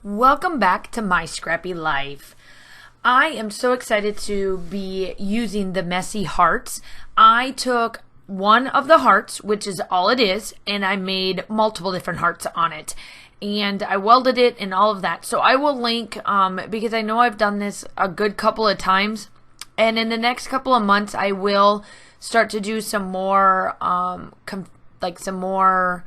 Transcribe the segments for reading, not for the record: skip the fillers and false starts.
Welcome back to my scrappy life. I am so excited to be using the messy hearts. I took one of the hearts, which is all it is, and I made multiple different hearts on it. And I welded it and all of that. So I will link, because I know I've done this a good couple of times. And in the next couple of months, I will start to do some more, some more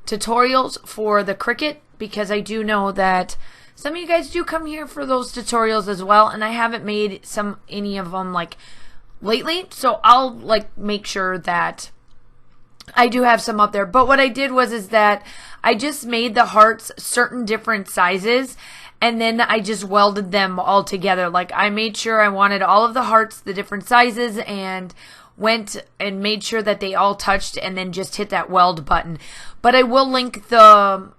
tutorials for the Cricut, because I do know that some of you guys do come here for those tutorials as well, and I haven't made any of them lately, so I'll make sure that I do have some up there. But what I did is that I just made the hearts certain different sizes, and then I just welded them all together. I made sure I wanted all of the hearts the different sizes, and went and made sure that they all touched, and then just hit that weld button. But I will link the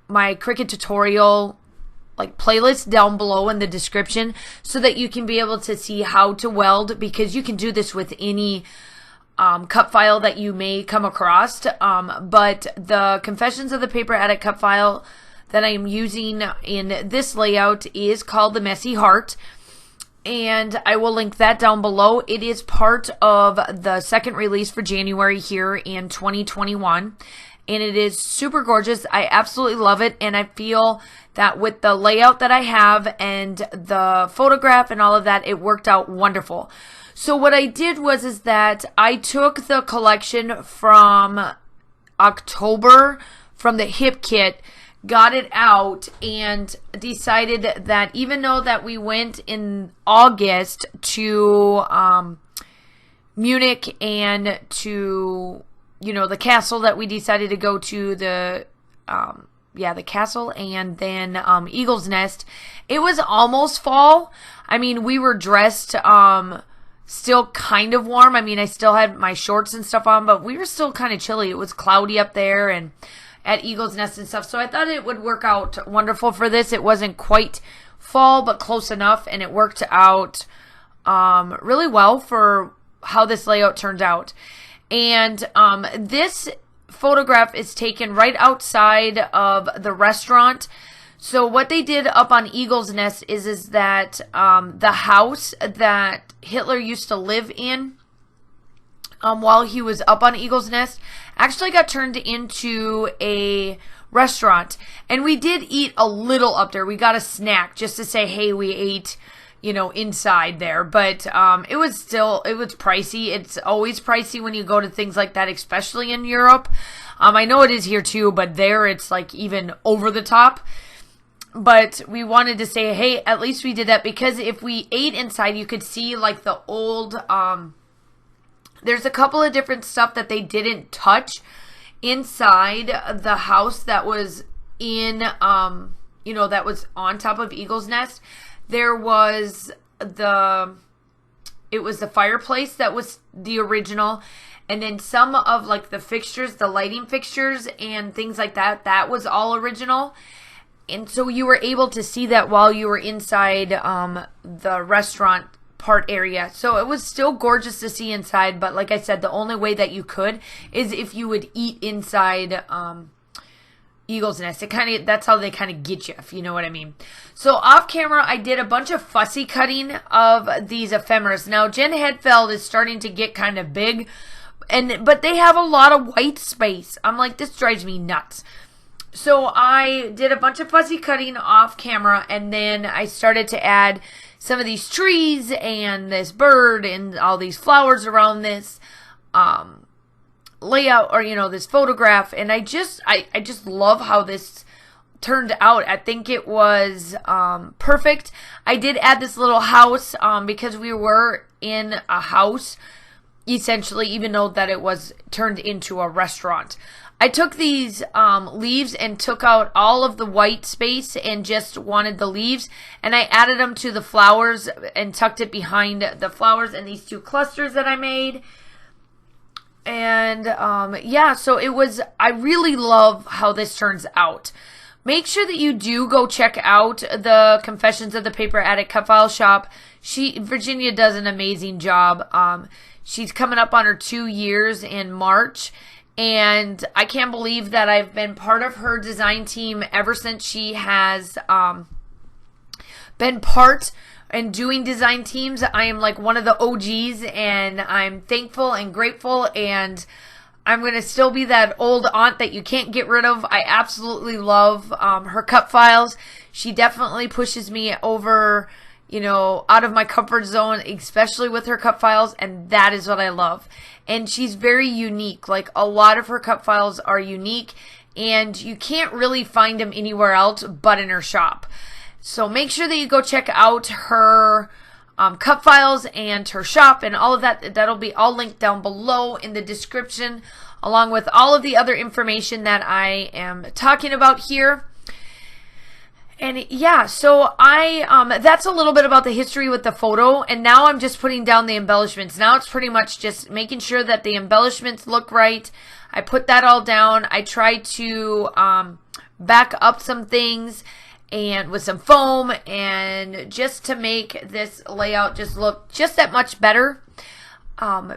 my Cricut tutorial playlist down below in the description, so that you can be able to see how to weld, because you can do this with any cut file that you may come across. But the Confessions of the Paper Addict cut file that I am using in this layout is called the Messy Heart, and I will link that down below. It is part of the second release for January here in 2021, and it is super gorgeous. I absolutely love it, and I feel that with the layout that I have and the photograph and all of that, it worked out wonderful. So what I did is that I took the collection from October from the Hip Kit, got it out, and decided that even though that we went in August to Munich and to the castle that we decided to go to, the castle, and then Eagle's Nest, it was almost fall. I mean, we were dressed still kind of warm. I mean, I still had my shorts and stuff on, but we were still kind of chilly. It was cloudy up there and at Eagle's Nest and stuff, so I thought it would work out wonderful for this. It wasn't quite fall, but close enough, and it worked out really well for how this layout turned out. And this photograph is taken right outside of the restaurant. So what they did up on Eagle's Nest is that the house that Hitler used to live in while he was up on Eagle's Nest actually got turned into a restaurant. And we did eat a little up there. We got a snack just to say, hey, we ate, inside there. But it was pricey. It's always pricey when you go to things like that, especially in Europe. I know it is here too, but there it's even over the top. But we wanted to say, hey, at least we did that, because if we ate inside, you could see the old, there's a couple of different stuff that they didn't touch inside the house that was in, that was on top of Eagle's Nest. There was the fireplace that was the original, and then some of the fixtures, the lighting fixtures and things like that, that was all original. And so you were able to see that while you were inside the restaurant part area. So it was still gorgeous to see inside, but like I said, the only way that you could is if you would eat inside Eagle's Nest. That's how they kind of get you, if you know what I mean. So off camera, I did a bunch of fussy cutting of these ephemeras. Now, Jen Hedfeld is starting to get kind of big, but they have a lot of white space. I'm like, this drives me nuts. So I did a bunch of fussy cutting off camera, and then I started to add some of these trees and this bird and all these flowers around this layout, or this photograph. And I just love how this turned out. I think it was perfect. I did add this little house because we were in a house essentially, even though that it was turned into a restaurant. I took these leaves and took out all of the white space and just wanted the leaves, and I added them to the flowers and tucked it behind the flowers and these two clusters that I made. And so I really love how this turns out. Make sure that you do go check out the Confessions of the Paper Addict cut file shop. Virginia does an amazing job. She's coming up on her 2 years in March, And I can't believe that I've been part of her design team ever since she has been part and doing design teams. I am like one of the OGs, and I'm thankful and grateful, and I'm going to still be that old aunt that you can't get rid of. I absolutely love her cut files. She definitely pushes me over, you know, out of my comfort zone, especially with her cut files, and that is what I love. And she's very unique. Like, a lot of her cut files are unique, and you can't really find them anywhere else but in her shop. So make sure that you go check out her cut files and her shop and all of that. That'll be all linked down below in the description, along with all of the other information that I am talking about here. And yeah, so that's a little bit about the history with the photo, and now I'm just putting down the embellishments. Now it's pretty much just making sure that the embellishments look right. I put that all down. I try to back up some things and with some foam, and just to make this layout just look just that much better,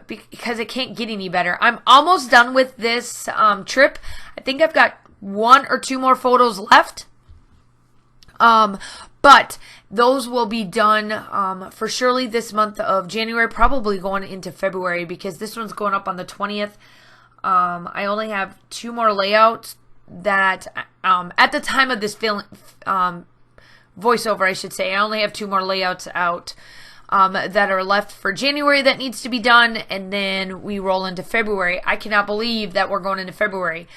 because it can't get any better. I'm almost done with this trip. I think I've got 1 or 2 more photos left. But those will be done for surely this month of January, probably going into February, because this one's going up on the 20th. I only have 2 more layouts that at the time of this voiceover, I should say, I only have 2 more layouts out that are left for January that needs to be done, and then we roll into February. I cannot believe that we're going into February.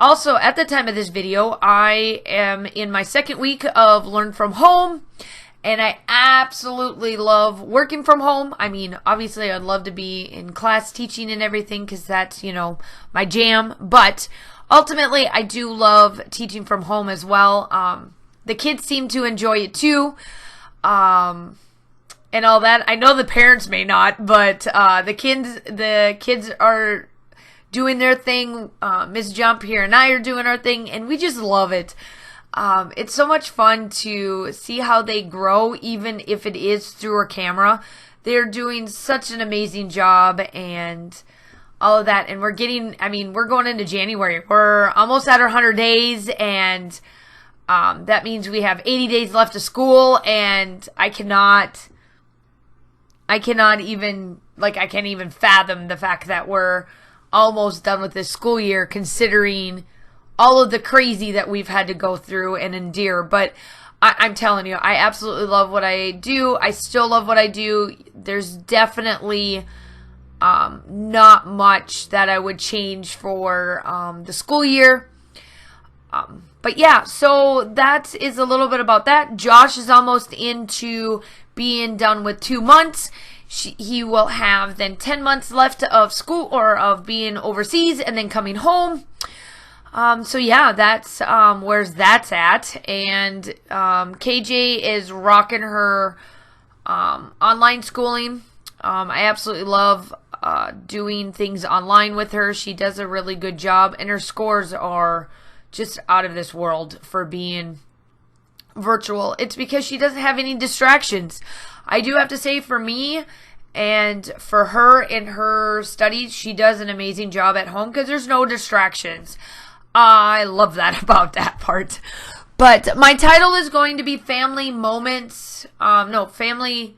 Also, at the time of this video, I am in my 2nd week of Learn From Home, and I absolutely love working from home. I mean, obviously, I'd love to be in class teaching and everything, because that's, you know, my jam. But ultimately, I do love teaching from home as well. The kids seem to enjoy it too, and all that. I know the parents may not, but the kids are doing their thing. Miss Jump here and I are doing our thing, and we just love it. It's so much fun to see how they grow, even if it is through a camera. They're doing such an amazing job and all of that. And we're going into January. We're almost at our 100 days, and that means we have 80 days left of school, and I can't even fathom the fact that we're almost done with this school year, considering all of the crazy that we've had to go through and endure. But I'm telling you, I absolutely love what I do. I still love what I do. There's definitely not much that I would change for the school year. But yeah, so that is a little bit about that. Josh is almost into being done with 2 months. He will have then 10 months left of school, or of being overseas, and then coming home. So yeah, that's where that's at. And KJ is rocking her online schooling. I absolutely love doing things online with her. She does a really good job, and her scores are just out of this world for being virtual. It's because she doesn't have any distractions. I do have to say, for me and for her in her studies, she does an amazing job at home because there's no distractions. I love that about that part. But my title is going to be Family Moments. Family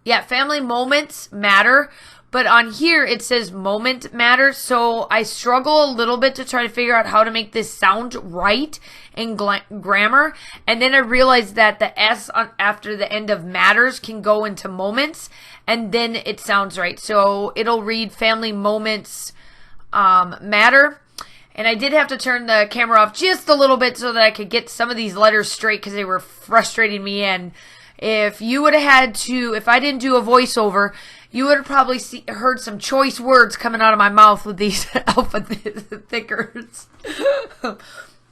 Moments Matter. But on here it says Moment Matter. So I struggle a little bit to try to figure out how to make this sound right in grammar. And then I realized that the S after the end of matters can go into moments. And then it sounds right. So it'll read Family Moments Matter. And I did have to turn the camera off just a little bit so that I could get some of these letters straight, because they were frustrating me. And if you would have had to, if I didn't do a voiceover, you would have probably heard some choice words coming out of my mouth with these alphabet thickers.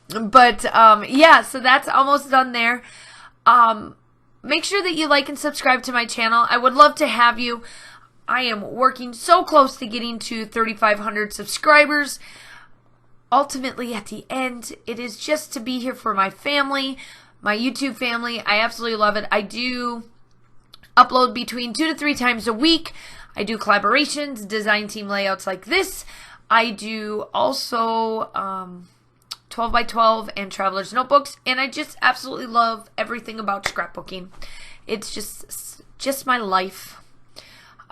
But yeah, so that's almost done there. Make sure that you like and subscribe to my channel. I would love to have you. I am working so close to getting to 3,500 subscribers. Ultimately, at the end, it is just to be here for my family, my YouTube family. I absolutely love it. I do upload between 2 to 3 times a week. I do collaborations, design team layouts like this. I do also 12 by 12 and traveler's notebooks, and I just absolutely love everything about scrapbooking. It's just my life.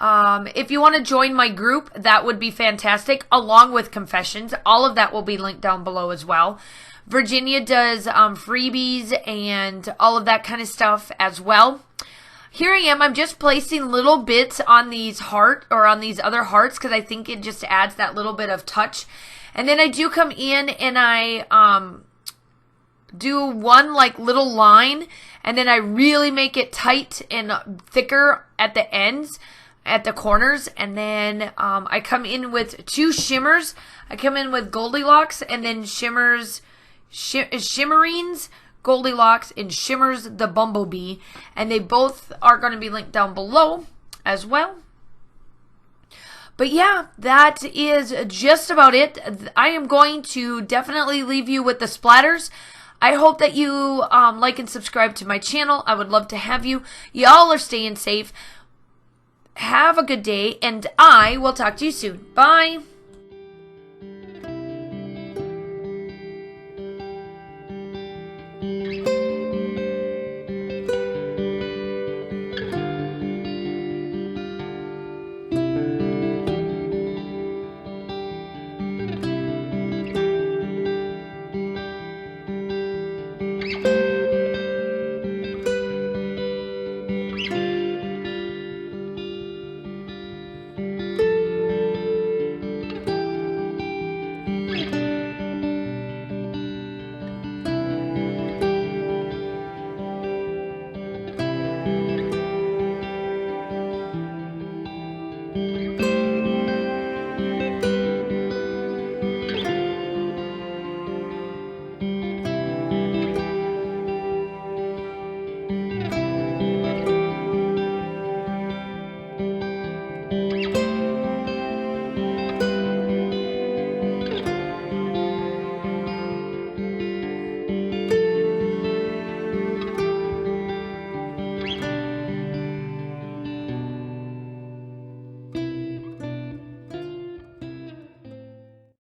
If you want to join my group, that would be fantastic, along with confessions. All of that will be linked down below as well. Virginia does freebies and all of that kind of stuff as well. Here I am. I'm just placing little bits on these on these other hearts because I think it just adds that little bit of touch. And then I do come in and I do one like little line, and then I really make it tight and thicker at the ends, at the corners, and then I come in with 2 Shimmerz. I come in with Goldilocks and then Shimmeringz, Goldilocks, and Shimmerz the Bumblebee, and they both are going to be linked down below as well. But yeah, that is just about it. I am going to definitely leave you with the splatters. I hope that you like and subscribe to my channel. I would love to have you. Y'all are staying safe. Have a good day, and I will talk to you soon. Bye. Thank you.